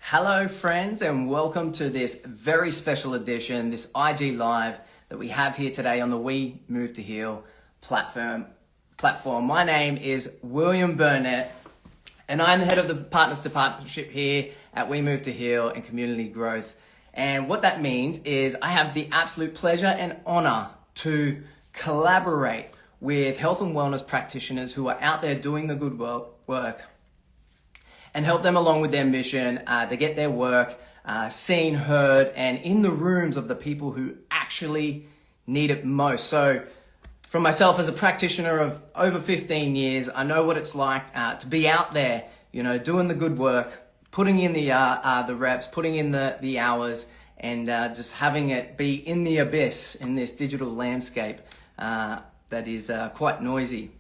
Hello friends, and welcome to this very special edition, this IG Live that we have here today on the We Move to Heal platform. My name is William Burnett and I'm the head of the Partners to Partnership here at We Move to Heal and Community Growth. And what that means is I have the absolute pleasure and honor to collaborate with health and wellness practitioners who are out there doing the good work and help them along with their mission to get their work seen, heard, and in the rooms of the people who actually need it most. So from myself as a practitioner of over 15 years, I know what it's like to be out there, doing the good work, putting in the reps, putting in the hours, and just having it be in the abyss in this digital landscape that is quite noisy.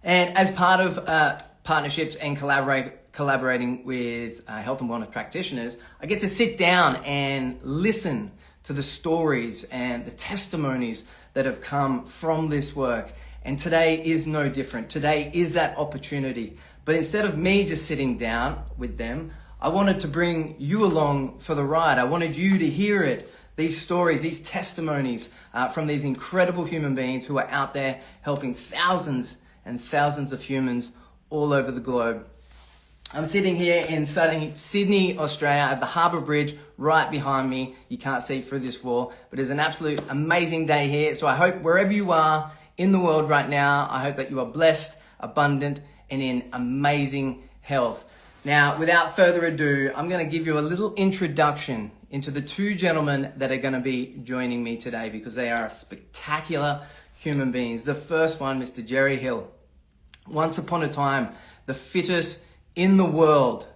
And as part of partnerships and collaborating with health and wellness practitioners, I get to sit down and listen to the stories and the testimonies that have come from this work. And today is no different. Today is that opportunity. But instead of me just sitting down with them, I wanted to bring you along for the ride. I wanted you to hear it. These stories, these testimonies from these incredible human beings who are out there helping thousands and thousands of humans all over the globe. I'm sitting here in sunny Sydney, Australia. I have the Harbour Bridge right behind me. You can't see through this wall, but it's an absolute amazing day here. So I hope wherever you are in the world right now, I hope that you are blessed, abundant, and in amazing health. Now, without further ado, I'm going to give you a little introduction into the two gentlemen that are going to be joining me today because they are spectacular human beings. The first one, Mr. Jerry Hill. Once upon a time, the fittest in the world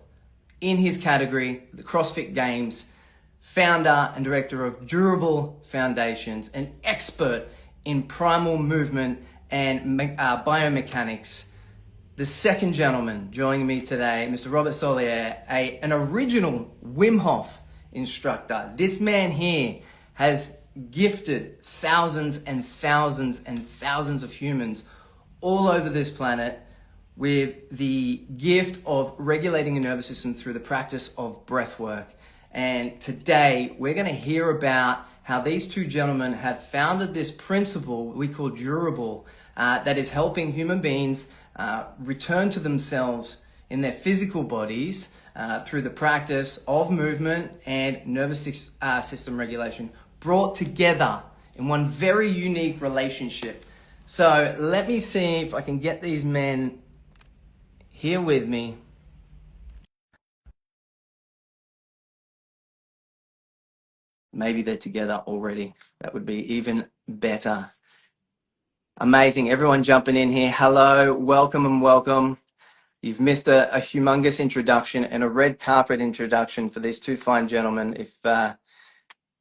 in his category, the CrossFit Games, founder and director of Durable Foundations, an expert in primal movement and biomechanics. The second gentleman joining me today, Mr. Robert Soulliere, an original Wim Hof instructor. This man here has gifted thousands and thousands and thousands of humans all over this planet with the gift of regulating the nervous system through the practice of breath work. And today we're going to hear about how these two gentlemen have founded this principle we call Durable that is helping human beings return to themselves in their physical bodies through the practice of movement and nervous system regulation brought together in one very unique relationship. So let me see if I can get these men here with me. Maybe they're together already. That would be even better. Amazing. Everyone jumping in here. Hello, welcome and welcome. You've missed a humongous introduction and a red carpet introduction for these two fine gentlemen.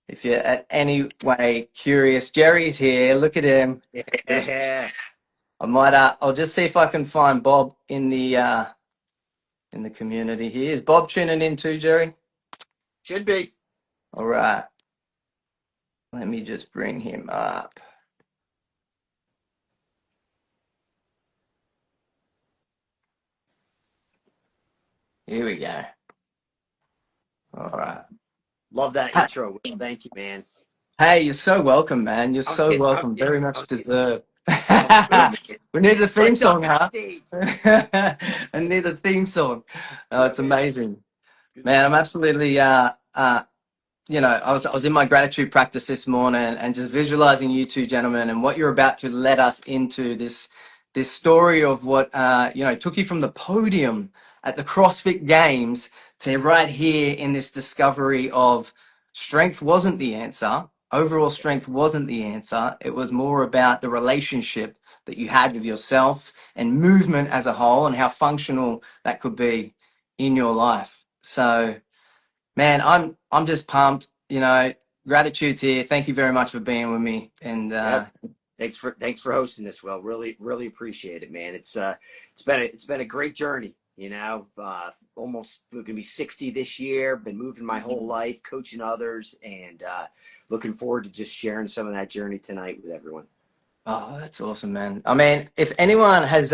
If you're at any way curious, Jerry's here. Look at him. Yeah. I'll just see if I can find Bob in the community here. Is Bob tuning in too, Jerry? Should be. All right. Let me just bring him up. Here we go. All right. Love that intro. Thank you, man. Hey, you're so welcome, man. You're so welcome. Very much deserved. We need a theme song, huh? I need a theme song. Oh, it's amazing. Man, I'm absolutely, I was in my gratitude practice this morning and just visualizing you two gentlemen and what you're about to let us into this story of what, took you from the podium at the CrossFit Games to right here in this discovery of strength wasn't the answer. Overall strength wasn't the answer. It was more about the relationship that you had with yourself and movement as a whole and how functional that could be in your life. So, man, I'm just pumped. Gratitude's here. Thank you very much for being with me. And thanks for hosting this. Well, really, really appreciate it, man. It's been a great journey. Almost going to be 60 this year. Been moving my whole life, coaching others, and looking forward to just sharing some of that journey tonight with everyone. Oh, that's awesome, man. I mean, if anyone has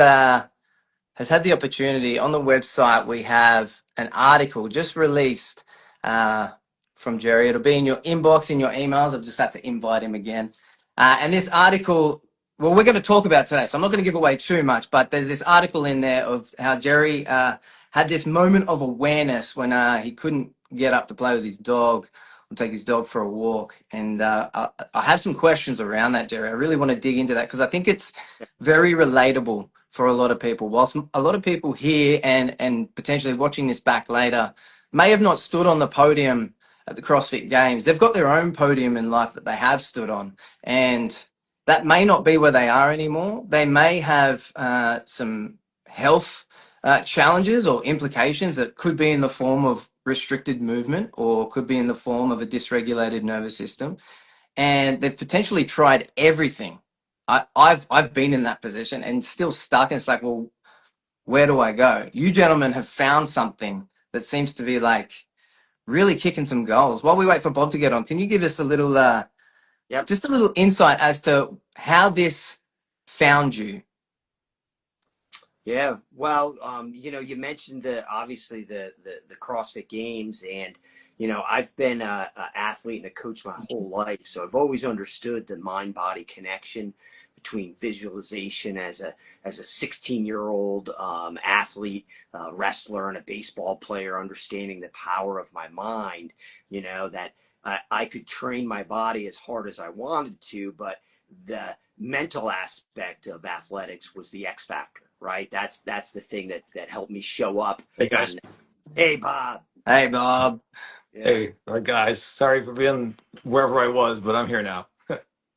has had the opportunity on the website. We have an article just released uh, from Jerry. It'll be in your inbox, in your emails. I'll just have to invite him again. And this article, well, we're going to talk about today, so I'm not going to give away too much, but there's this article in there of how Jerry had this moment of awareness when he couldn't get up to play with his dog or take his dog for a walk. And I have some questions around that, Jerry. I really want to dig into that because I think it's very relatable for a lot of people. Whilst a lot of people here and potentially watching this back later may have not stood on the podium at the CrossFit Games, they've got their own podium in life that they have stood on. And that may not be where they are anymore. They may have some health challenges or implications that could be in the form of restricted movement or could be in the form of a dysregulated nervous system. And they've potentially tried everything. I've been in that position and still stuck. And it's like, well, where do I go? You gentlemen have found something that seems to be like really kicking some goals. While we wait for Bob to get on, can you give us a little, just a little insight as to how this found you? Yeah, well, you mentioned obviously the CrossFit Games, and I've been a athlete and a coach my whole life, so I've always understood the mind-body connection between visualization as a 16-year-old athlete, wrestler, and a baseball player, understanding the power of my mind. That I could train my body as hard as I wanted to, but the mental aspect of athletics was the X factor, right? That's the thing that helped me show up. Hey guys. Hey, Bob. Hey, Bob. Yeah. Hey, guys. Sorry for being wherever I was, but I'm here now.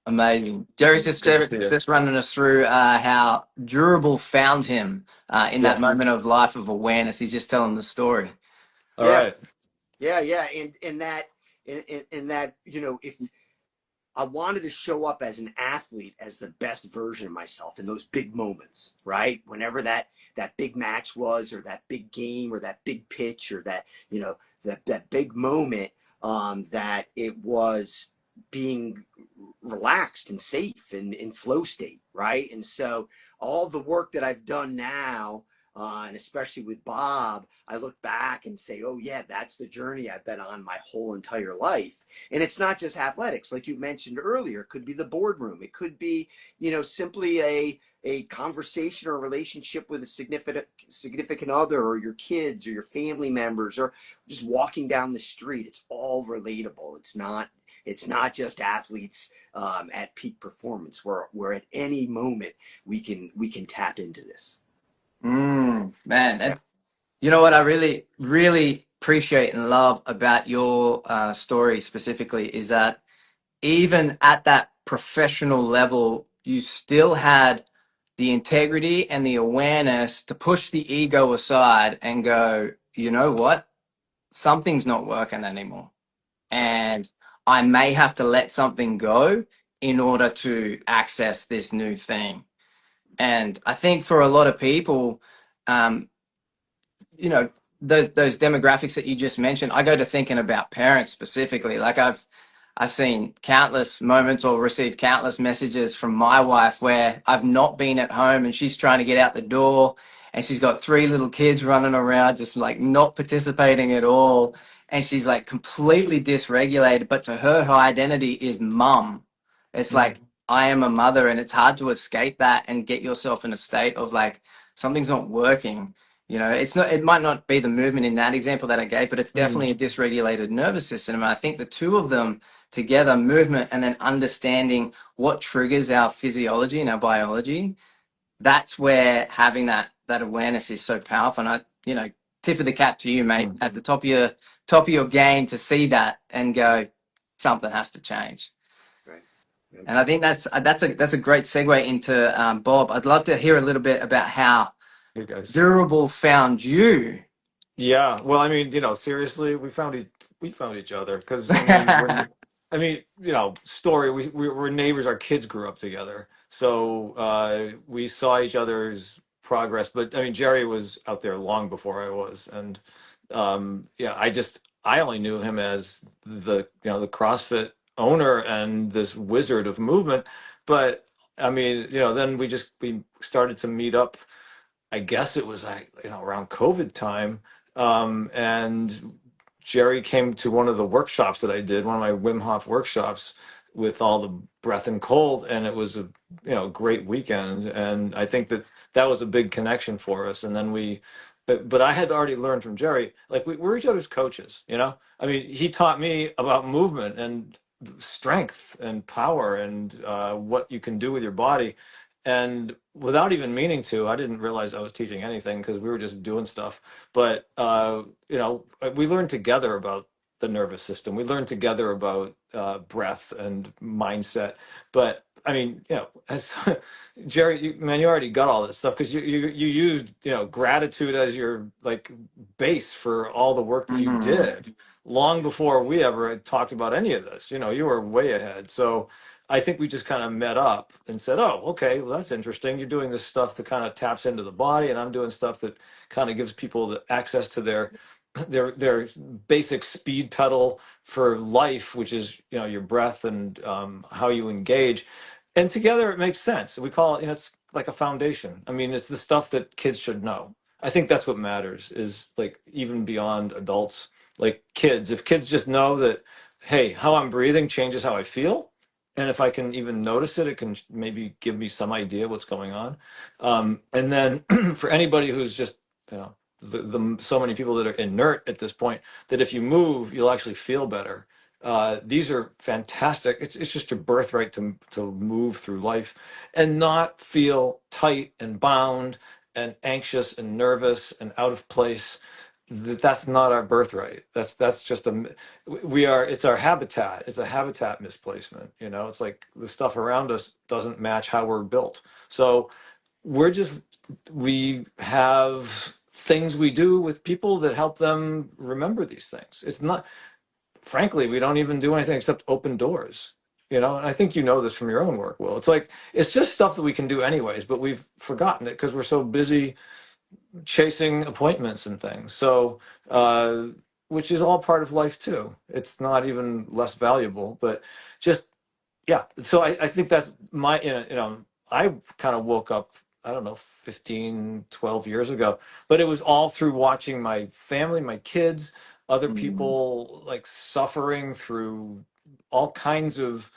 Amazing. Jerry's Good to see you. just running us through how Durable found him in that Yes. moment of life of awareness. He's just telling the story. All Yeah. right. Yeah. And in that, if I wanted to show up as an athlete as the best version of myself in those big moments, right? Whenever that big match was, or that big game, or that big pitch, or that, that big moment, that it was being relaxed and safe and in flow state, right? And so all the work that I've done now, and especially with Bob, I look back and say, oh yeah, that's the journey I've been on my whole entire life. And it's not just athletics, like you mentioned earlier. It could be the boardroom. It could be, simply a conversation or relationship with a significant other, or your kids, or your family members, or just walking down the street. It's all relatable. It's not just athletes at peak performance. Where at any moment we can tap into this. Man, Yeah. you know what I really, really appreciate and love about your story specifically is that even at that professional level, you still had the integrity and the awareness to push the ego aside and go, you know what? Something's not working anymore. And I may have to let something go in order to access this new thing. And I think for a lot of people, um, those demographics that you just mentioned, I go to thinking about parents specifically. Like I've seen countless moments or received countless messages from my wife where I've not been at home and she's trying to get out the door and she's got three little kids running around just like not participating at all, and she's like completely dysregulated, but to her identity is mum. It's like I am a mother, and it's hard to escape that and get yourself in a state of like something's not working. It's not, it might not be the movement in that example that I gave, but it's definitely a dysregulated nervous system. And I think the two of them together, movement and then understanding what triggers our physiology and our biology, that's where having that awareness is so powerful. And tip of the cap to you, mate, at the top of your game to see that and go, something has to change. Right. Yep. And I think that's a great segue into Bob. I'd love to hear a little bit about how Hey guys. Durable found you. Yeah. Well, I mean, seriously, we found each other because story. We were neighbors. Our kids grew up together, so we saw each other's progress. But I mean, Jerry was out there long before I was, and yeah, I only knew him as the CrossFit owner and this wizard of movement. But I mean, then we started to meet up I guess it was around COVID time, and Jerry came to one of the workshops that I did, one of my Wim Hof workshops with all the breath and cold, and it was a great weekend, and I think that that was a big connection for us. And then but I had already learned from Jerry, like we're each other's coaches, you know. I mean, he taught me about movement and strength and power and what you can do with your body. And without even meaning to, I didn't realize I was teaching anything because we were just doing stuff. But we learned together about the nervous system. We learned together about breath and mindset. But I mean, as Jerry, you already got all this stuff because you used gratitude as your like base for all the work that you did long before we ever had talked about any of this. You were way ahead. So I think we just kind of met up and said, oh, okay, well, that's interesting. You're doing this stuff that kind of taps into the body, and I'm doing stuff that kind of gives people the access to their basic speed pedal for life, which is, your breath and how you engage. And together it makes sense. We call it, it's like a foundation. I mean, it's the stuff that kids should know. I think that's what matters, is like even beyond adults, like kids. If kids just know that, hey, how I'm breathing changes how I feel, and if I can even notice it, it can maybe give me some idea what's going on. And then for anybody who's just, so many people that are inert at this point, that if you move, you'll actually feel better. These are fantastic. It's just your birthright to move through life and not feel tight and bound and anxious and nervous and out of place. That's not our birthright. That's just it's our habitat. It's a habitat misplacement. It's like the stuff around us doesn't match how we're built. So we have things we do with people that help them remember these things. It's not, frankly, we don't even do anything except open doors. And I think this from your own work, Will. It's like, it's just stuff that we can do anyways, but we've forgotten it because we're so busy chasing appointments and things. So, which is all part of life too. It's not even less valuable, but just, yeah. So I think that's my, I kind of woke up, I don't know, 15, 12 years ago, but it was all through watching my family, my kids, other people like suffering through all kinds of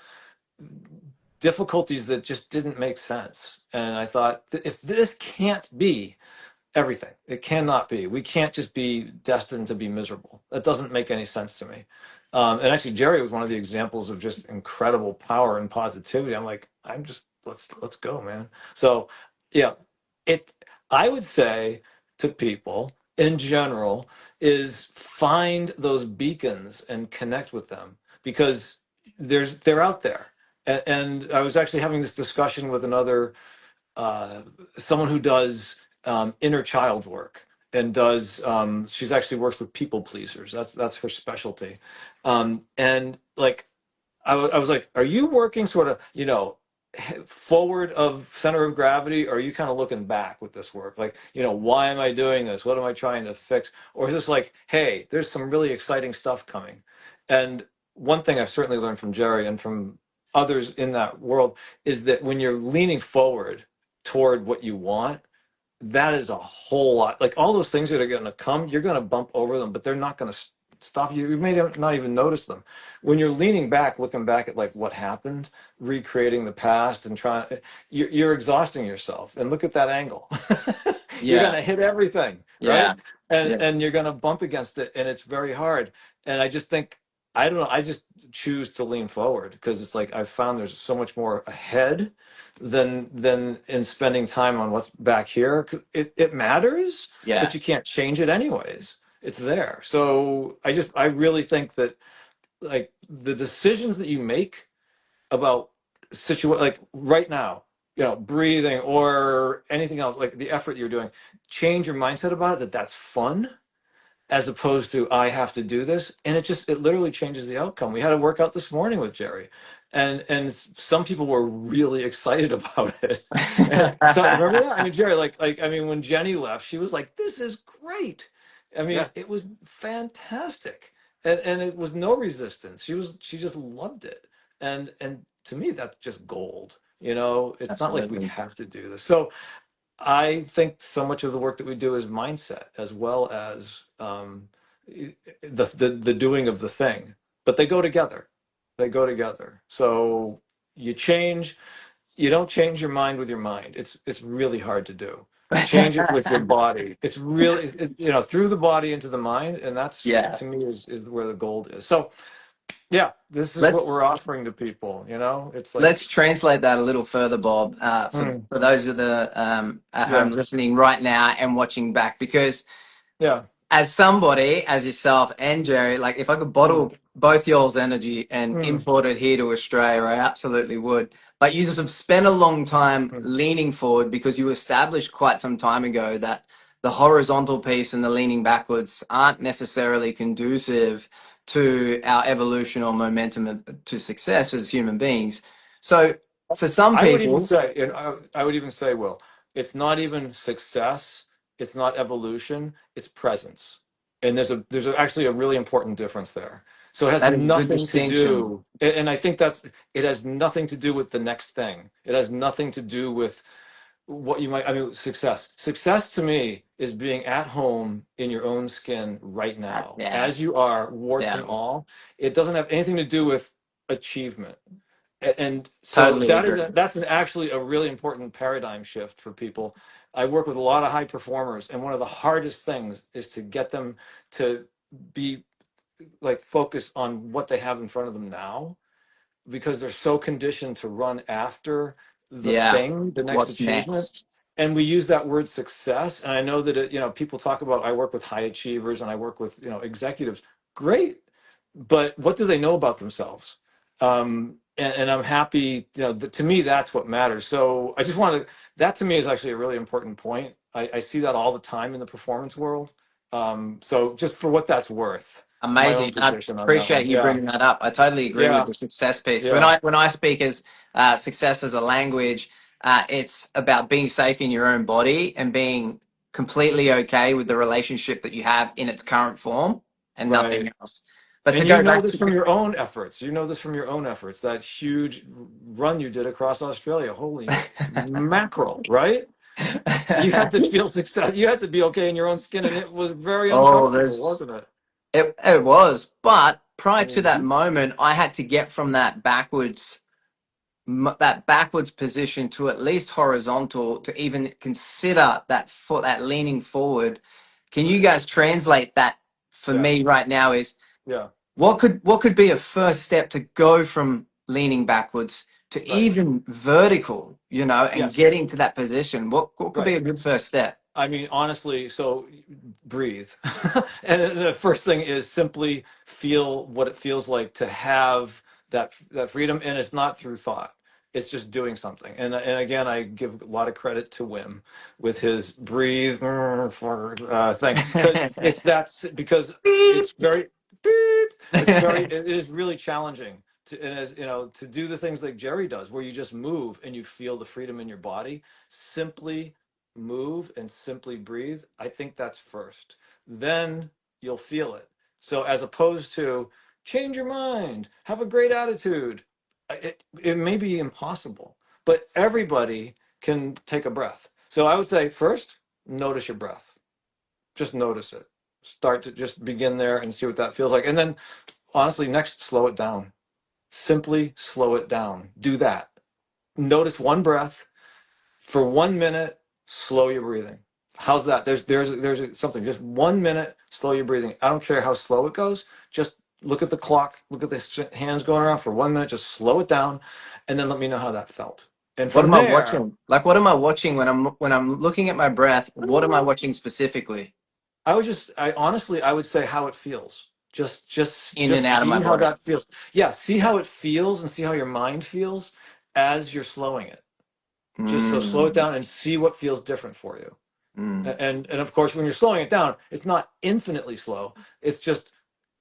difficulties that just didn't make sense. And I thought, if this can't be everything, it cannot be. We can't just be destined to be miserable. That doesn't make any sense to me. And actually, Jerry was one of the examples of just incredible power and positivity. I'm like, let's go, man. So, yeah, I would say to people in general is find those beacons and connect with them, because they're out there. And I was actually having this discussion with another someone who does inner child work and does she's actually works with people pleasers. That's her specialty. And like I was like, are you working sort of forward of center of gravity, or are you kind of looking back with this work? Like, why am I doing this? What am I trying to fix? Or is this like, hey, there's some really exciting stuff coming? And one thing I've certainly learned from Jerry and from others in that world is that when you're leaning forward toward what you want, that is a whole lot. Like all those things that are going to come, you're going to bump over them, but they're not going to stop you. You may not even notice them. When you're leaning back, looking back at like what happened, recreating the past and you're exhausting yourself. And look at that angle. You're going to hit everything, right? And you're going to bump against it, and it's very hard. And I just think, I don't know, I just choose to lean forward because it's like I've found there's so much more ahead than in spending time on what's back here. It matters, but you can't change it anyways. It's there. So I really think that like the decisions that you make about like right now, breathing or anything else, like the effort you're doing, change your mindset about it, that's fun, as opposed to I have to do this. And it literally changes the outcome. We had a workout this morning with Jerry, and some people were really excited about it. So remember that? I mean, Jerry, when Jenny left, she was like, this is great. I mean, it was fantastic. And it was no resistance. She just loved it. And to me, that's just gold. It's not like we have to do this. So I think so much of the work that we do is mindset as well as the doing of the thing, but they go together. They go together. So you change. You don't change your mind with your mind. It's really hard to do. Change it with your body. It's really through the body into the mind, and that's Yeah. to me is where the gold is. So yeah, this is what we're Let's offering to people. It's like let's translate that a little further, Bob, mm, for those of the at home yeah, listening right now and watching back, because yeah, as somebody, as yourself and Jerry, like if I could mm, bottle both y'all's energy and mm, import it here to Australia, I absolutely would. But you just have spent a long time mm. leaning forward because you established quite some time ago that the horizontal piece and the leaning backwards aren't necessarily conducive to our evolution or momentum to success as human beings. So for some I would even people, say, and I would even say, Will, it's not even success, it's not evolution, it's presence. And actually a really important difference there. So it has that is a good nothing to distinction. do, and I think it has nothing to do with the next thing. It has nothing to do with what you might, I mean, success. Success to me is being at home in your own skin right now, Yeah, as you are, warts yeah, and all. It doesn't have anything to do with achievement. And so totally agree. that's actually a really important paradigm shift for people. I work with a lot of high performers, and one of the hardest things is to get them to be like focused on what they have in front of them now, because they're so conditioned to run after the Yeah. thing, the next What's achievement. next? And we use that word success. And I know that people talk about, I work with high achievers and I work with executives. Great, but what do they know about themselves? And I'm happy. To me, that's what matters. So I just wanted that to me is actually a really important point. I see that all the time in the performance world. So just for what that's worth, my own Amazing. I position on that appreciate one. you Yeah, bringing that up. I totally agree with yeah, the success piece. When yeah. I speak as success as a language, it's about being safe in your own body and being completely okay with the relationship that you have in its current form and nothing Right. else. But to And you go know back this to from your own efforts. You know this from your own efforts. That huge run you did across Australia. Holy mackerel, right? You had to feel success. You had to be okay in your own skin, and it was very oh, uncomfortable, there's wasn't it? it was. But prior to Mm. that moment, I had to get from that backwards position to at least horizontal to even consider that foot, that leaning forward. Can you guys translate that for Yeah, me right now? Is yeah, what could be a first step to go from leaning backwards to right. even vertical, and Yes, getting to that position? What could be right. a good first step? I mean, honestly, so breathe. And the first thing is simply feel what it feels like to have that freedom, and it's not through thought. It's just doing something. And again, I give a lot of credit to Wim with his breathe for thing, because because it's very beep, it is really challenging to, and as to do the things like Jerry does, where you just move and you feel the freedom in your body. Simply move and simply breathe. I think that's first. Then you'll feel it. So as opposed to change your mind, have a great attitude, it may be impossible, but everybody can take a breath. So I would say first, notice your breath. Just notice it. Start to just begin there and see what that feels like. And then honestly, next, slow it down. Simply slow it down. Do that. Notice one breath for 1 minute, slow your breathing. How's that? There's something. Just 1 minute, slow your breathing. I don't care how slow it goes. Just look at the clock. Look at the hands going around for 1 minute. Just slow it down, and then let me know how that felt. And What from am I there, watching? Like, what am I watching when I'm looking at my breath? What am I watching specifically? I honestly, I would say how it feels. In and Just out of my see how body. that feels. Yeah, see how it feels and see how your mind feels as you're slowing it. Just so slow it Mm, down and see what feels different for you. mm, And of course, when you're slowing it down, it's not infinitely slow. It's just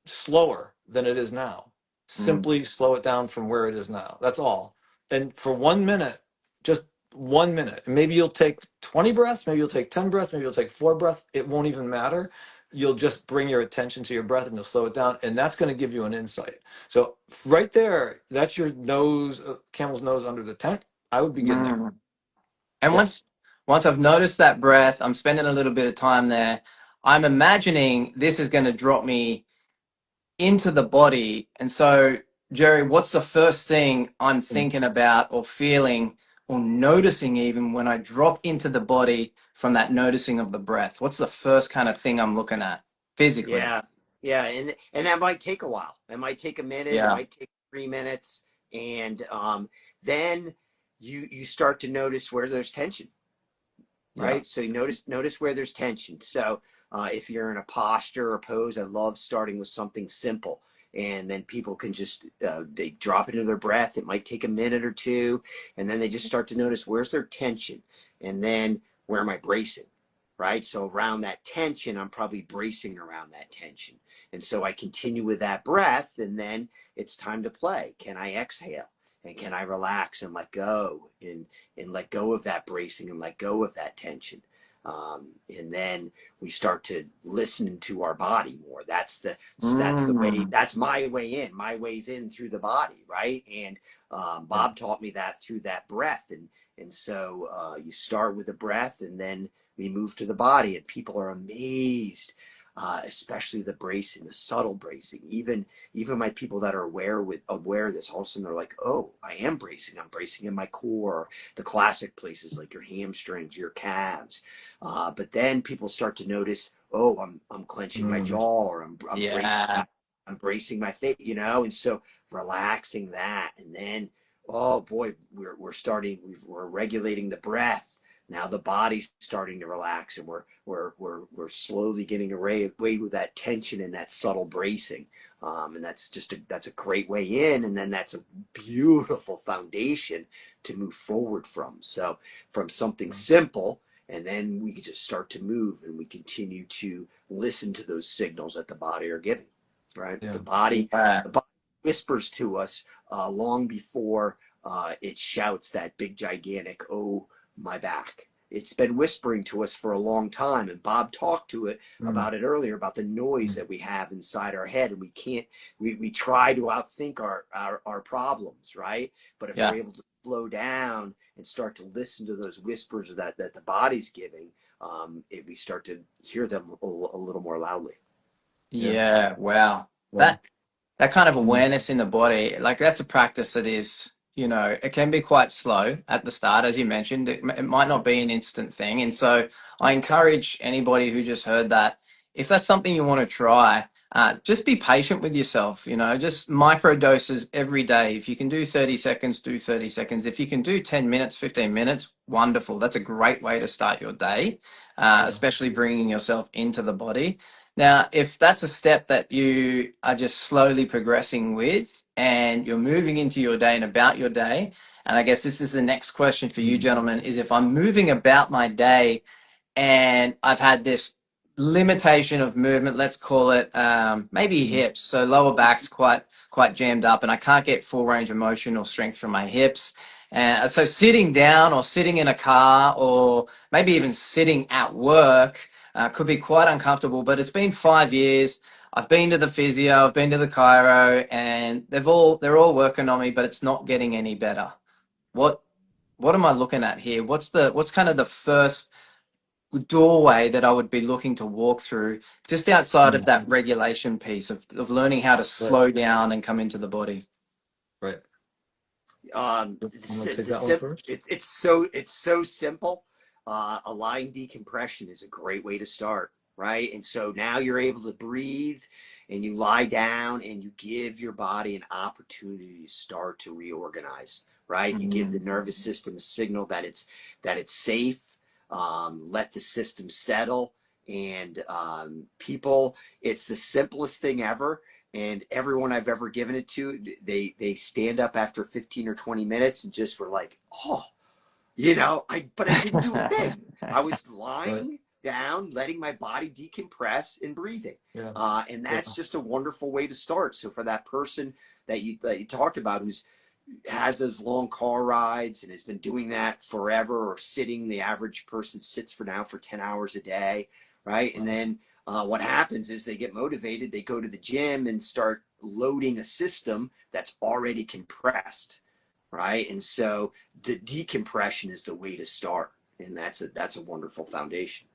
slower than it is now. mm, Simply slow it down from where it is now. That's all. And for 1 minute, just 1 minute. And maybe you'll take 20 breaths, maybe you'll take 10 breaths, maybe you'll take 4 breaths. It won't even matter. You'll just bring your attention to your breath and you'll slow it down. And that's going to give you an insight. So right there, that's your nose, camel's nose under the tent. I would begin there. mm. And Yeah. once I've noticed that breath, I'm spending a little bit of time there. I'm imagining this is going to drop me into the body. And so, Jerry, what's the first thing I'm thinking about or feeling or noticing even when I drop into the body from that noticing of the breath? What's the first kind of thing I'm looking at physically? Yeah, yeah, and that might take a while. It might take a minute. It Yeah. might take 3 minutes, and then you start to notice where there's tension, Yeah. right? So you notice where there's tension. So if you're in a posture or pose, I love starting with something simple, and then people can just they drop into their breath. It might take a minute or two, and then they just start to notice where's their tension, and then where am I bracing, right? So around that tension, I'm probably bracing around that tension, and so I continue with that breath, and then it's time to play. Can I exhale? And can I relax and let go and let go of that bracing and let go of that tension? And then we start to listen to our body more. That's the way. Mm. That's my way in. My way's in through the body, right? And Yeah. Bob taught me that through that breath, and so you start with the breath, and then we move to the body, and people are amazed. Especially the bracing, the subtle bracing. Even my people that are aware of this, all of a sudden they're like, "Oh, I am bracing. I'm bracing in my core." The classic places like your hamstrings, your calves. But then people start to notice, "Oh, I'm clenching my Mm. jaw, or Yeah. I'm bracing my face," And so relaxing that, and then, oh boy, we're regulating the breath. Now the body's starting to relax, and we're slowly getting away with that tension and that subtle bracing, and that's a great way in, and then that's a beautiful foundation to move forward from. So from something simple, and then we can just start to move, and we continue to listen to those signals that the body are giving. Right, Yeah. Yeah. the body whispers to us long before it shouts that big gigantic, "Oh, my back." It's been whispering to us for a long time, and Bob talked to it Mm. about it earlier, about the noise that we have inside our head, and we try to outthink our problems, right? But if we're Yeah. able to slow down and start to listen to those whispers that the body's giving, we start to hear them a little more loudly. Yeah. Yeah. Wow. Wow. That that kind of Mm. awareness in the body, like that's a practice that is, it can be quite slow at the start, as you mentioned. It might not be an instant thing. And so I encourage anybody who just heard that, if that's something you want to try, just be patient with yourself, just micro doses every day. If you can do 30 seconds, do 30 seconds. If you can do 10 minutes, 15 minutes, wonderful. That's a great way to start your day, Yeah. especially bringing yourself into the body. Now, if that's a step that you are just slowly progressing with and you're moving into your day and about your day, and I guess this is the next question for you, Mm. gentlemen, is if I'm moving about my day and I've had this limitation of movement, let's call it maybe Mm. hips, so lower back's quite jammed up and I can't get full range of motion or strength from my hips. And so sitting down or sitting in a car or maybe even sitting at work could be quite uncomfortable, but it's been 5 years. I've been to the physio, I've been to the chiro, and they're all working on me, but it's not getting any better. What what am I looking at here? What's kind of the first doorway that I would be looking to walk through just outside of Mm. that regulation piece of learning how to Right. slow down and come into the body? Right. I'm gonna take The that one sim first. it's so simple. A line decompression is a great way to start, right? And so now you're able to breathe, and you lie down, and you give your body an opportunity to start to reorganize, right? You give the Mm. nervous system a signal that it's safe. Let the system settle, and it's the simplest thing ever, and everyone I've ever given it to, they stand up after 15 or 20 minutes and just were like, "Oh, but I didn't do a thing. I was Right. lying down, letting my body decompress and breathing." Yeah. And Yeah. that's just a wonderful way to start. So for that person that you talked about, who's has those long car rides and has been doing that forever, or sitting, the average person sits for 10 hours a day, right? And Wow. then what happens is they get motivated, they go to the gym and start loading a system that's already compressed, right? And so the decompression is the way to start. and that's a wonderful foundation.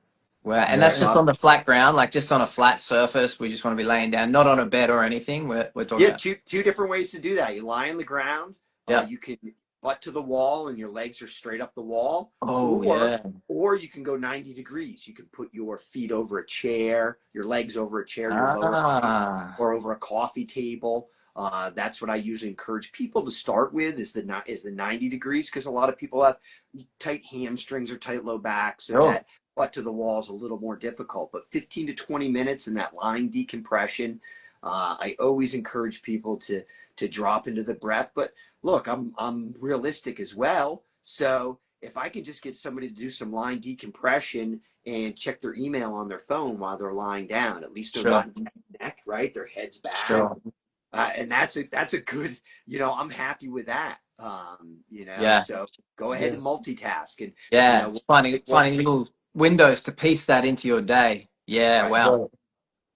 Well, and Yeah, that's just on the flat ground, like just on a flat surface. We just want to be laying down, not on a bed or anything. We're talking Yeah, about. two different ways to do that. You lie on the ground. Yeah. You can butt to the wall, and your legs are straight up the wall. Oh, yeah. Or you can go 90 degrees. You can put your feet over a chair, your legs over a chair, your lower Ah. or over a coffee table. That's what I usually encourage people to start with is the 90 degrees, because a lot of people have tight hamstrings or tight low backs, so that butt to the wall is a little more difficult. But 15 to 20 minutes in that lying decompression, I always encourage people to drop into the breath. But look, I'm realistic as well. So if I can just get somebody to do some lying decompression and check their email on their phone while they're lying down, at least they're not neck, right? Their head's back. Sure. And that's a good, I'm happy with that. Yeah. So go ahead and multitask, and It's finding little windows to piece that into your day. Yeah, Right. wow.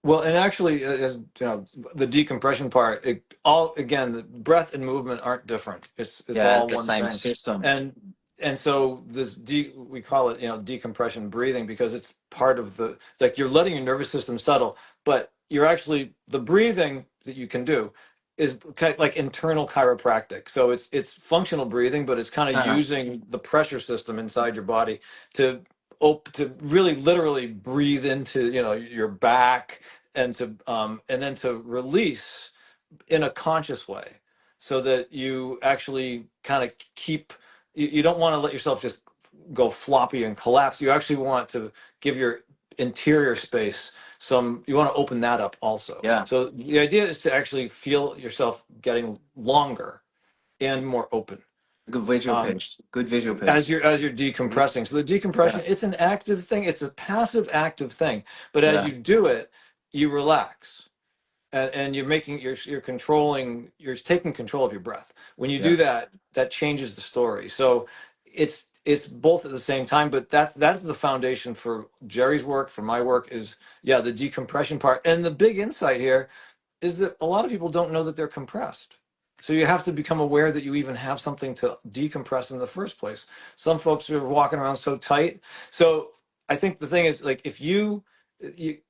Well, and actually, as the decompression part, again, the breath and movement aren't different. It's all the one same thing. system. And so we call it decompression breathing, because it's part of it's like you're letting your nervous system settle, but you're actually, the breathing that you can do is like internal chiropractic. So it's functional breathing, but it's kind of using the pressure system inside your body to really literally breathe into your back, and then to release in a conscious way, so that you actually kind of you don't want to let yourself just go floppy and collapse. You actually want to give your interior space you want to open that up also. Yeah. So the idea is to actually feel yourself getting longer and more open. Good visual piece. Good visual piece. As you're decompressing. So the decompression, it's an active thing. It's a passive active thing. But as you do it, you relax. And you're taking control of your breath. When you do that, that changes the story. So it's both at the same time, but that's the foundation for Jerry's work, for my work, is the decompression part. And the big insight here is that a lot of people don't know that they're compressed. So you have to become aware that you even have something to decompress in the first place. Some folks are walking around so tight. So I think the thing is, like, if you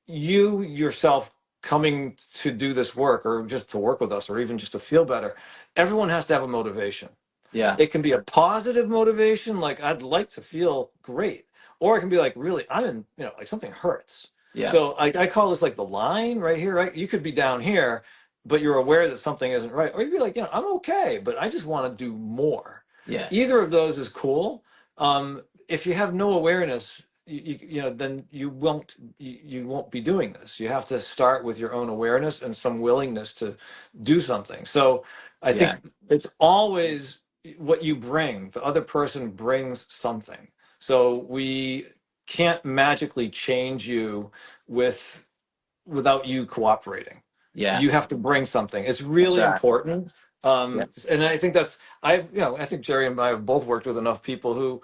yourself coming to do this work, or just to work with us, or even just to feel better, everyone has to have a motivation. Yeah. It can be a positive motivation, like I'd like to feel great, or it can be like, really, I'm in, like something hurts. Yeah. So I call this like the line right here, right? You could be down here, but you're aware that something isn't right. Or you'd be like, I'm okay, but I just want to do more. Yeah. Either of those is cool. If you have no awareness, then you won't be doing this. You have to start with your own awareness and some willingness to do something. So I think it's always what you bring. The other person brings something. So we can't magically change you without you cooperating. Yeah. You have to bring something. It's really important. And I think I think Jerry and I have both worked with enough people who,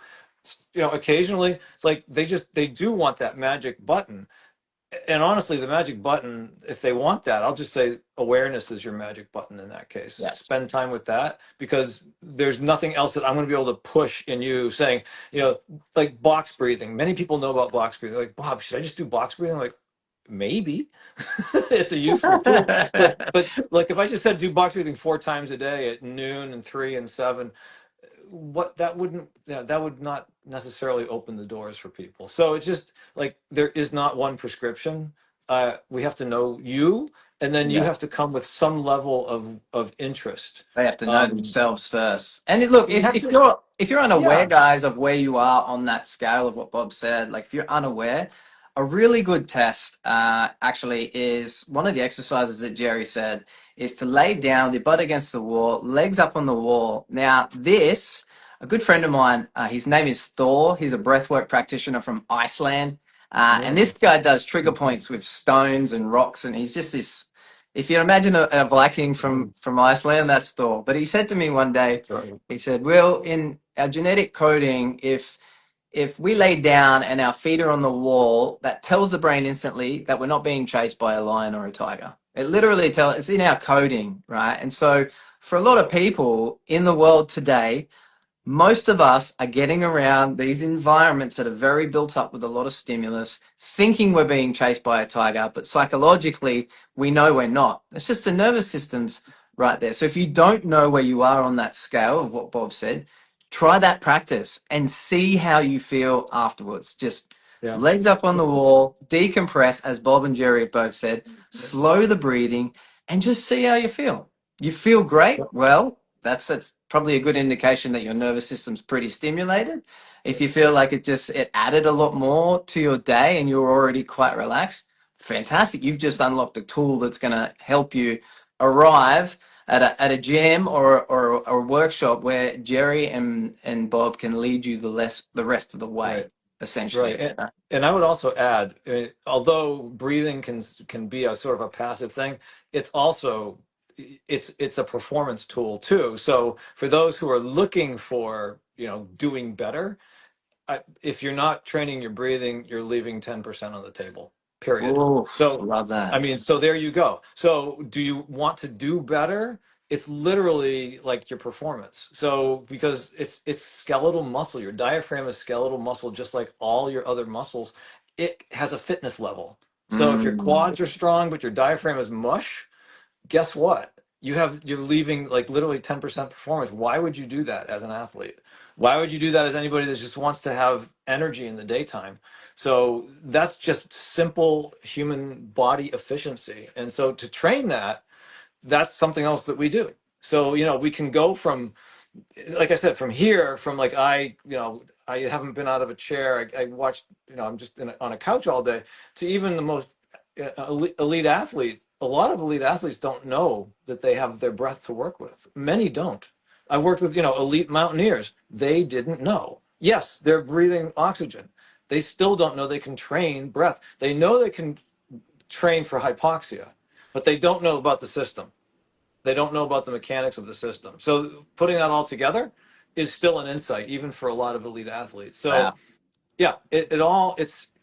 occasionally it's like they do want that magic button. And honestly, the magic button, if they want that, I'll just say awareness is your magic button in that case. Yeah. Spend time with that, because there's nothing else that I'm going to be able to push in you, saying, like box breathing. Many people know about box breathing. Like, Bob, should I just do box breathing? I'm like, maybe. It's a useful tool. But like, if I just said do box breathing 4 times a day at noon and 3 and 7, that would not necessarily open the doors for people. So it's just like, there is not one prescription. We have to know you, and then you have to come with some level of interest. They have to know themselves first. And look, if you're unaware, guys, of where you are on that scale of what Bob said, like if you're unaware, a really good test actually is one of the exercises that Jerry said, is to lay down, the butt against the wall, legs up on the wall. Now a good friend of mine, his name is Thor. He's a breathwork practitioner from Iceland. And this guy does trigger points with stones and rocks. And he's just this, if you imagine a Viking from Iceland, that's Thor. But he said to me one day, he said, Will, in our genetic coding, if we lay down and our feet are on the wall, that tells the brain instantly that we're not being chased by a lion or a tiger. It literally it's in our coding, right? And so for a lot of people in the world today, most of us are getting around these environments that are very built up with a lot of stimulus, thinking we're being chased by a tiger, but psychologically, we know we're not. It's just the nervous system's right there. So if you don't know where you are on that scale of what Bob said, try that practice and see how you feel afterwards. Just Yeah. legs up on the wall, decompress, as Bob and Jerry have both said, slow the breathing, and just see how you feel. You feel great? Well, that's probably a good indication that your nervous system's pretty stimulated. If you feel like it added a lot more to your day and you're already quite relaxed, fantastic. You've just unlocked a tool that's going to help you arrive at a jam or a workshop where Jerry and Bob can lead you the rest of the way, Right. essentially. Right. And I would also add, I mean, although breathing can be a sort of a passive thing, it's also it's a performance tool too. So for those who are looking for, doing better, if you're not training your breathing, you're leaving 10% on the table, period. Oof, So, love I that. mean, so there you go. So, do you want to do better? It's literally like your performance. So, because it's skeletal muscle, your diaphragm is skeletal muscle, just like all your other muscles. It has a fitness level. So, if your Mm. quads are strong, but your diaphragm is mush, guess what? You're leaving like literally 10% performance. Why would you do that as an athlete? Why would you do that as anybody that just wants to have energy in the daytime? So that's just simple human body efficiency. And so to train that, that's something else that we do. So, we can go from, like I said, from here, from like I haven't been out of a chair. I watched, I'm just on a couch all day, to even the most elite athlete. A lot of elite athletes don't know that they have their breath to work with. Many don't. I've worked with, elite mountaineers. They didn't know. Yes, they're breathing oxygen. They still don't know they can train breath. They know they can train for hypoxia, but they don't know about the system. They don't know about the mechanics of the system. So putting that all together is still an insight, even for a lot of elite athletes. So Wow. yeah, it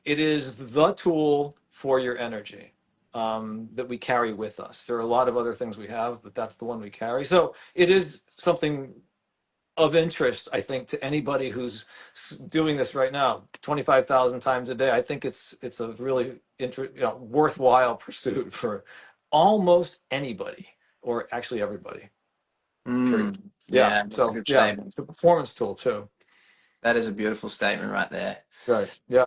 is the tool for your energy that we carry with us. There are a lot of other things we have, but that's the one we carry. So it is something of interest, I think, to anybody who's doing this right now, 25,000 times a day. I think it's a really worthwhile pursuit for almost anybody, or actually everybody. Period. Mm. Yeah. Yeah, that's a So good yeah, statement. it's a performance tool too. That is a beautiful statement right there. Right. Yeah.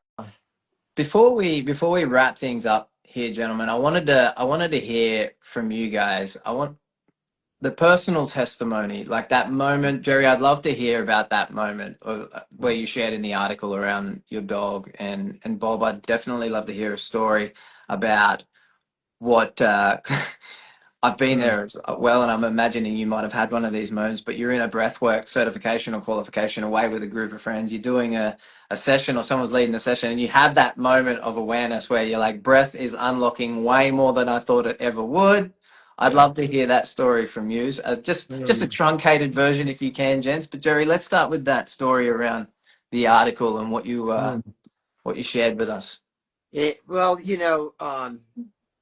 Before we wrap things up here, gentlemen, I wanted to hear from you guys. I want the personal testimony, like that moment, Jerry. I'd love to hear about that moment where you shared in the article around your dog, and Bob, I'd definitely love to hear a story about what I've been Mm. there as well, and I'm imagining you might have had one of these moments, but you're in a breathwork certification or qualification away with a group of friends. You're doing a session or someone's leading a session, and you have that moment of awareness where you're like, breath is unlocking way more than I thought it ever would. I'd Yeah. love to hear that story from you. Just a Mm. truncated version if you can, gents. But Jerry, let's start with that story around the article and Mm. what you shared with us. Well,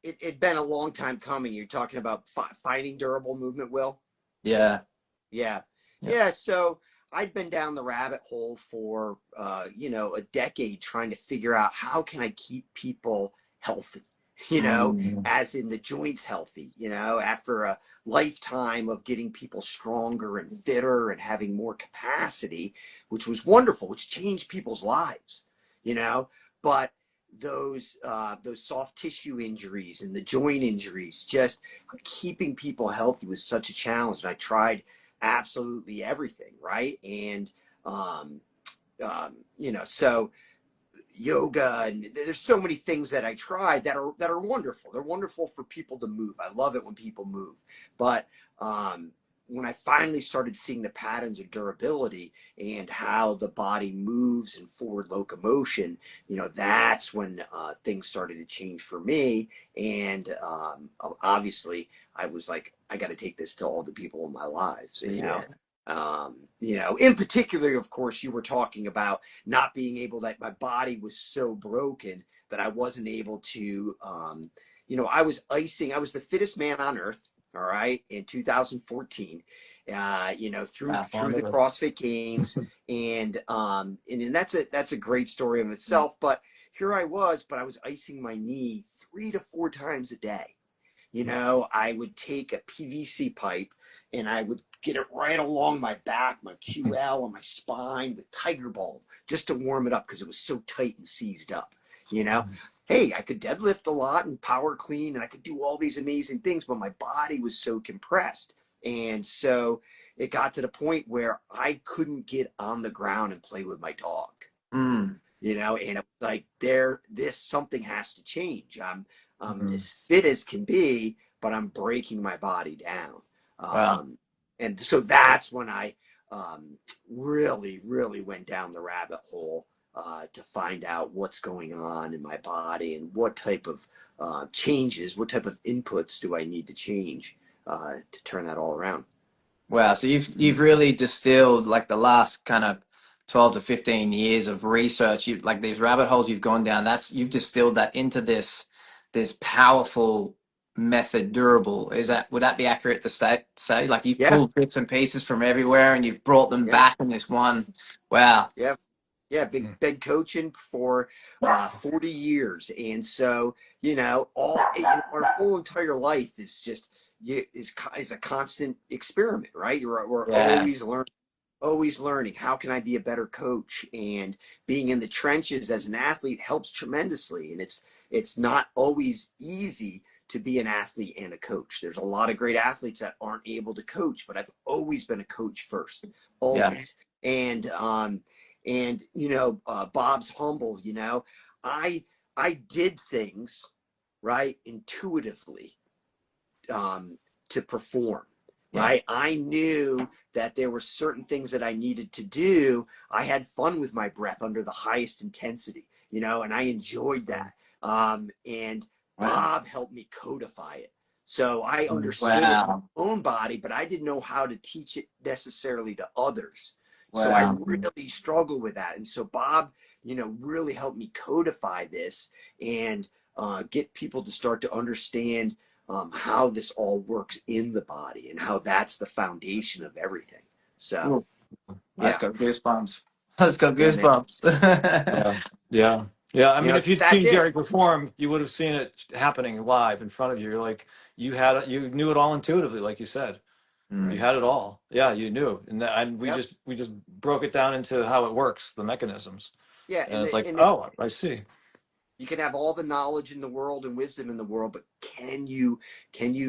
it'd been a long time coming. You're talking about finding durable movement, Will. Yeah. Yeah. Yeah. Yeah. So I'd been down the rabbit hole for, a decade trying to figure out how can I keep people healthy, Mm. as in the joints healthy, after a lifetime of getting people stronger and fitter and having more capacity, which was wonderful, which changed people's lives, but those soft tissue injuries and the joint injuries, just keeping people healthy was such a challenge. And I tried absolutely everything, right? And um, so yoga, and there's so many things that I tried that are wonderful. They're wonderful for people to move. I love it when people move, but when I finally started seeing the patterns of durability and how the body moves and forward locomotion, that's when things started to change for me. And obviously, I was like, I got to take this to all the people in my lives. Yeah. In particular, of course, you were talking about not being able, that my body was so broken that I wasn't able to. I was the fittest man on earth, all right, in 2014. through Wow. through the Fabulous. CrossFit Games, and that's a great story of itself. But here I was, but I was icing my knee 3 to 4 times a day. I would take a PVC pipe and I would get it right along my back, my QL, and my spine with Tiger Balm just to warm it up because it was so tight and seized up. You know, hey, I could deadlift a lot and power clean and I could do all these amazing things, but my body was so compressed. And so it got to the point where I couldn't get on the ground and play with my dog. Mm. And it was like something has to change. I'm Mhm. as fit as can be, but I'm breaking my body down. Wow. And so that's when I really, really went down the rabbit hole to find out what's going on in my body and what type of changes, what type of inputs do I need to change to turn that all around. Wow. So you've really distilled like the last kind of 12 to 15 years of research. You like these rabbit holes you've gone down. You've distilled that into this powerful method, durable. Would that be accurate to say? Like you've Yeah, pulled bits and pieces from everywhere and you've brought them yeah, back in this one. Wow. yeah. Yeah, been coaching for 40 years, and so our whole entire life is just is a constant experiment, right? We're Yeah. always learning. How can I be a better coach? And being in the trenches as an athlete helps tremendously, and it's not always easy to be an athlete and a coach. There's a lot of great athletes that aren't able to coach, but I've always been a coach first, Yeah. always. And Bob's humble. I did things right intuitively to perform. Yeah. Right, I knew that there were certain things that I needed to do. I had fun with my breath under the highest intensity, and I enjoyed that. And Wow. Bob helped me codify it. So I understood it in Wow. my own body, but I didn't know how to teach it necessarily to others. So I Wow. really struggled with that. And so Bob, really helped me codify this and get people to start to understand how this all works in the body and how that's the foundation of everything. So, Ooh, let's yeah, go goosebumps. Let's go yeah, man. goosebumps. Yeah, yeah, yeah. I mean, if you'd That's seen it. Jerry perform, you would have seen it happening live in front of you. You're like, you knew it all intuitively, like you said. You Mm. had it all. Yeah, you knew, and we Yep. just broke it down into how it works, the mechanisms, Yeah. and And, it's the, like, and it's, oh, I see. you can have all the knowledge in the world and wisdom in the world, but can you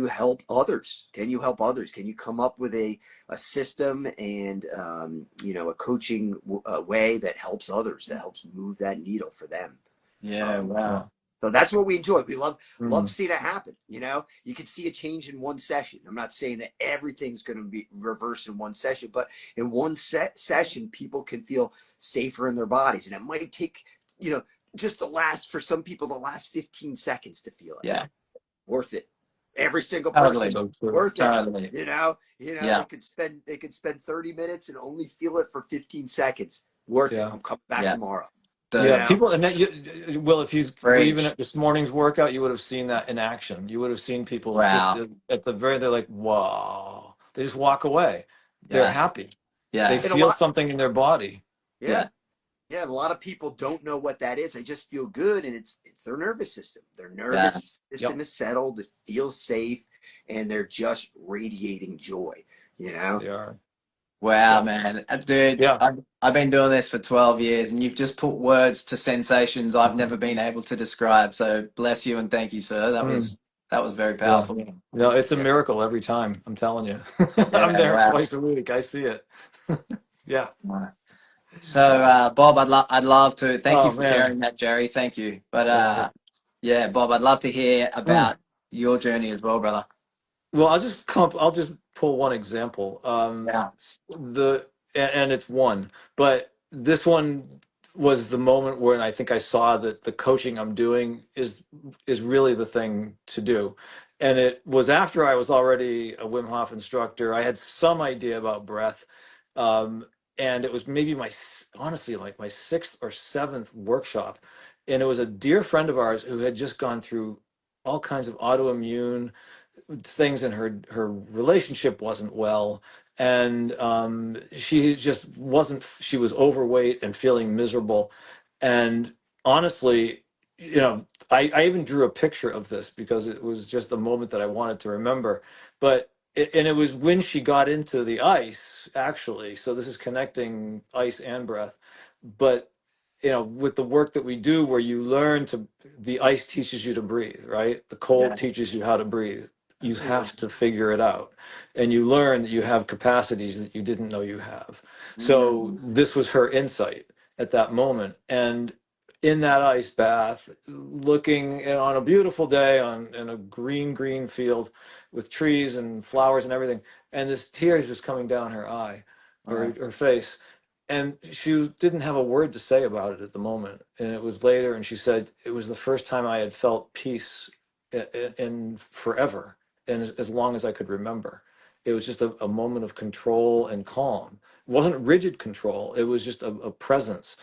help others? Can you help others? Can you come up with a system and, a coaching way that helps others, that helps move that needle for them? Yeah, Um, Yeah. wow. So that's what we enjoy. We love Mm. seeing it happen. You can see a change in one session. I'm not saying that everything's going to be reversed in one session, but in one session, people can feel safer in their bodies, and it might take you know just for some people the last 15 seconds to feel it. Yeah, Worth it. Every single totally. person, So true. worth it. Totally. They Yeah, could spend 30 minutes and only feel it for 15 seconds. Worth it. Yeah. I'm coming back yeah. tomorrow. You Yeah, Dude, know? people, and that you, well, if you were even preach. at this morning's workout, you would have seen that in action. You would have seen people just Wow. at the very, they're like, whoa. They just walk away. They're Yeah, happy. They yeah, And a feel lot, something in their body. yeah. yeah, Yeah, a lot of people don't know what that is. They just feel good, and it's their nervous system. Their yeah. nervous Yep. system is settled. It feels safe, and they're just radiating joy. You know. They are. Wow, Yep. man. Dude, Yeah. I've been doing this for 12 years and you've just put words to sensations I've never been able to describe. So bless you and thank you, sir. Mm, That was very yeah. powerful. No, it's a Yeah. miracle every time. I'm telling you. I'm Yeah, there wow. twice a week. I see it. Yeah. So, Bob, I'd love to thank you Oh for man. sharing that, Jerry. Thank you. But Yeah. yeah, Bob, I'd love to hear Mm. about your journey as well, brother. Well, I'll just pull one example. Yeah. And it's one, but this one was the moment when I think I saw that the coaching I'm doing is really the thing to do. And it was after I was already a Wim Hof instructor. I had some idea about breath. Um, and it was maybe honestly, like my sixth or seventh workshop. And it was a dear friend of ours who had just gone through all kinds of autoimmune things, and her relationship wasn't well, And she just wasn't, she was overweight and feeling miserable. And honestly, you know, I even drew a picture of this because it was just a moment that I wanted to remember. But and it was when she got into the ice, actually. So this is connecting ice and breath. But you know, with the work that we do, where you learn to, the ice teaches you to breathe, right? The cold Yeah, teaches you how to breathe. You absolutely. have to figure it out, and you learn that you have capacities that you didn't know you have. So Mm. this was her insight at that moment. And in that ice bath, looking on a beautiful day on in a green field with trees and flowers and everything, and this tears just coming down her eye or Wow. her face, and she didn't have a word to say about it at the moment. And it was later, and she said it was the first time I had felt peace in forever, and as long as I could remember. It was just a moment of control and calm. It wasn't rigid control. It was just a presence.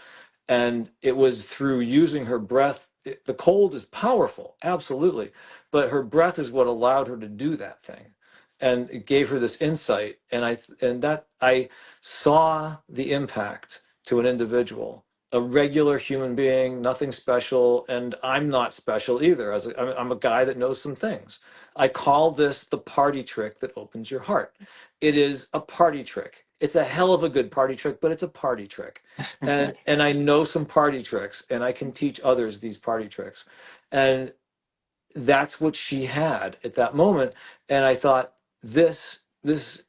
And it was through using her breath. The cold is powerful, absolutely, but her breath is what allowed her to do that thing, and it gave her this insight. And I saw the impact to an individual, a regular human being, nothing special, and I'm not special either. I'm a guy that knows some things. I call this the party trick that opens your heart. It is a party trick. It's a hell of a good party trick, but it's a party trick. And I know some party tricks, and I can teach others these party tricks. And that's what she had at that moment. And I thought, this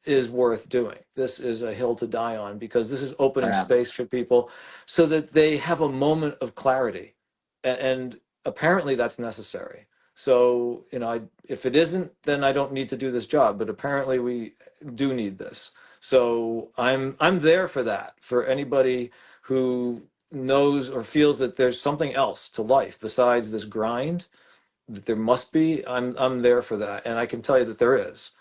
is worth doing. This is a hill to die on, because this is opening Wow. space for people so that they have a moment of clarity. And apparently that's necessary. So, you know, if it isn't, then I don't need to do this job. But apparently we do need this. So I'm there for that, for anybody who knows or feels that there's something else to life besides this grind, that there must be. I'm there for that, and I can tell you that there is.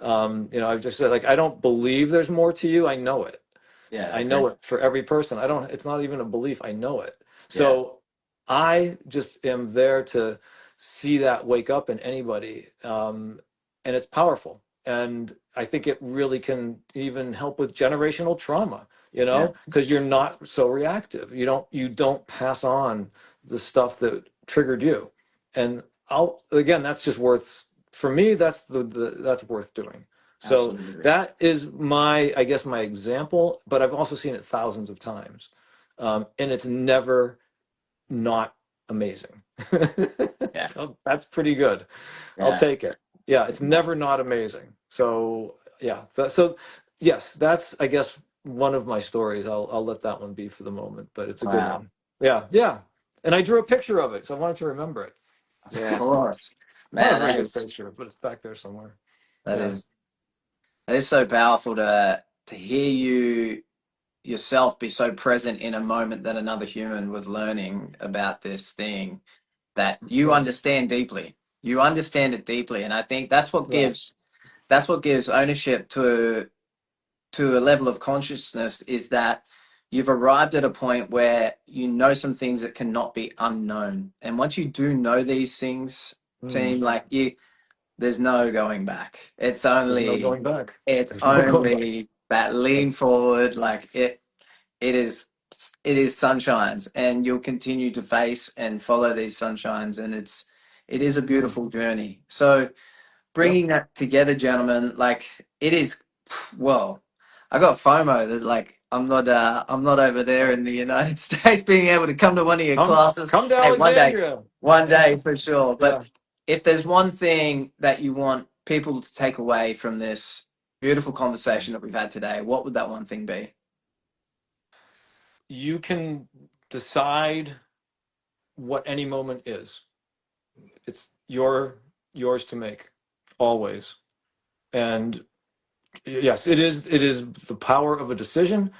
You know, I've just said, like, I don't believe there's more to you. I know it. Yeah, I okay. know it for every person. I don't. It's not even a belief. I know it. Yeah. So I just am there to see that wake up in anybody, and it's powerful. And I think it really can even help with generational trauma. You Yeah. know, because you're not so reactive. You don't pass on the stuff that triggered you. And I'll again, that's just worth, for me. That's that's worth doing. So Absolutely. that is my, I guess, my example, but I've also seen it thousands of times. And it's never not amazing. Yeah. So that's pretty good. I'll Yeah. take it. Yeah, it's never not amazing. So yeah, so yes, that's, I guess, one of my stories. I'll let that one be for the moment, but it's a good Wow. one. Yeah, yeah. And I drew a picture of it, so I wanted to remember it. Of Yeah. course. Not a Man, very good picture, but it's back there somewhere. that Yeah. is that is so powerful to hear you yourself be so present in a moment that another human was learning about this thing that you Right. understand deeply. You understand it deeply, and I think that's what gives ownership to a level of consciousness, is that you've arrived at a point where you know some things that cannot be unknown. And once you do know these things, Mm. team, like you, there's no going back. It's There's no only going back. it's There's no going back. only that lean forward, like it is it is sunshines, and you'll continue to face and follow these sunshines, and it is a Mm. beautiful journey. So Yep. bringing that together, gentlemen, like it is, well, I got FOMO that like I'm not over there in the United States being able to come to one of your Come, classes. come to Hey, Alexandria. one Yeah. day for sure. Yeah. But if there's one thing that you want people to take away from this beautiful conversation that we've had today, what would that one thing be? You can decide what any moment is. It's yours to make, always. And yes, it is the power of a decision,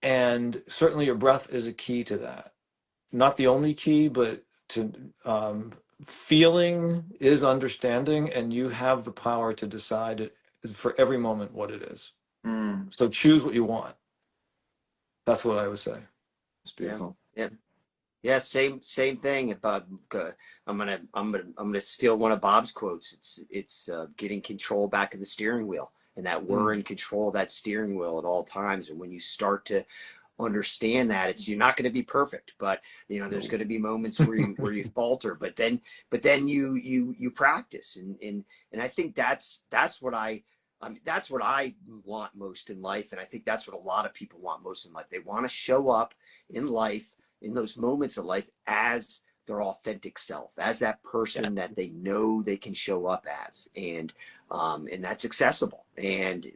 and certainly your breath is a key to that. Not the only key, but to feeling is understanding, and you have the power to decide it for every moment what it is. Mm, So choose what you want. That's what I would say. it's Yeah. beautiful. Yeah. Yeah, same thing. If I'm gonna steal one of Bob's quotes. It's getting control back of the steering wheel. and that we're in control of that steering wheel at all times. And when you start to understand that, you're not going to be perfect, but there's going to be moments where you falter, but then you practice, and I think that's what that's what I want most in life. And I think that's what a lot of people want most in life. They want to show up in life, in those moments of life, as their authentic self, as that person that they know they can show up as. And that's accessible. And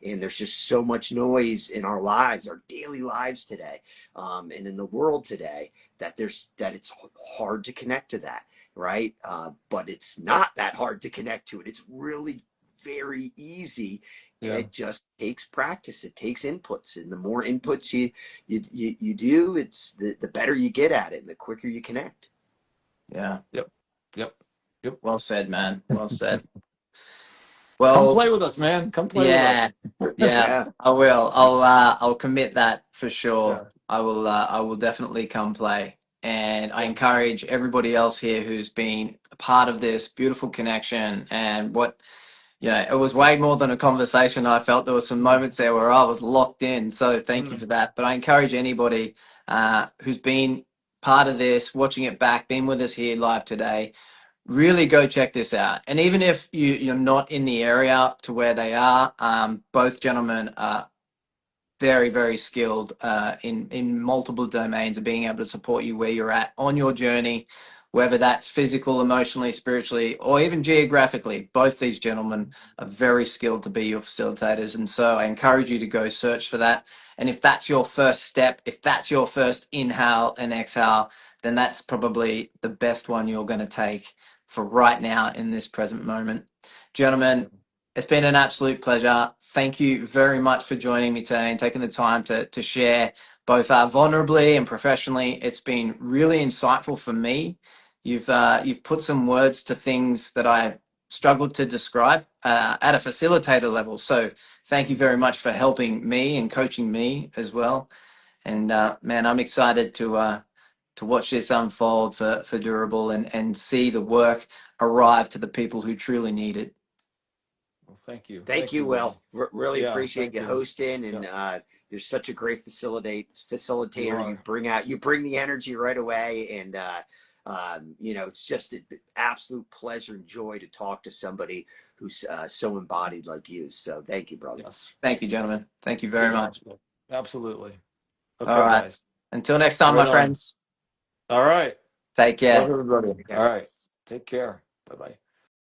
there's just so much noise in our lives, our daily lives today, and in the world today, that it's hard to connect to that, right? But it's not that hard to connect to it. It's really very easy. And it just takes practice. It takes inputs, and the more inputs you do, it's the better you get at it, and the quicker you connect. Yeah. Yep. Well said, man. Well said. Come play with us, man. Come play with us. Yeah, I will. I'll commit that for sure. Yeah. I will definitely come play. And I encourage everybody else here who's been a part of this beautiful connection, and it was way more than a conversation. I felt there were some moments there where I was locked in. So thank you for that. But I encourage anybody who's been part of this, watching it back, been with us here live today, really go check this out. And even if you're not in the area to where they are, both gentlemen are very, very skilled in multiple domains of being able to support you where you're at on your journey, whether that's physical, emotionally, spiritually, or even geographically. Both these gentlemen are very skilled to be your facilitators. And so I encourage you to go search for that. And if that's your first step, if that's your first inhale and exhale, then that's probably the best one you're going to take for right now in this present moment. Gentlemen, it's been an absolute pleasure. Thank you very much for joining me today and taking the time to share both vulnerably and professionally. It's been really insightful for me. You've put some words to things that I struggled to describe at a facilitator level. So thank you very much for helping me and coaching me as well. And man, I'm excited to watch this unfold for Durable and see the work arrive to the people who truly need it. Well, thank you. Thank you, Will. Really appreciate you you hosting, and you're such a great facilitator. You bring the energy right away, and it's just an absolute pleasure and joy to talk to somebody who's so embodied like you. So thank you, brother. Yes. Thank you, gentlemen. Thank you very much. Absolutely. Okay, all right, guys. Until next time, my friends. All right. Take care. Love everybody. All right. Take care. Bye-bye.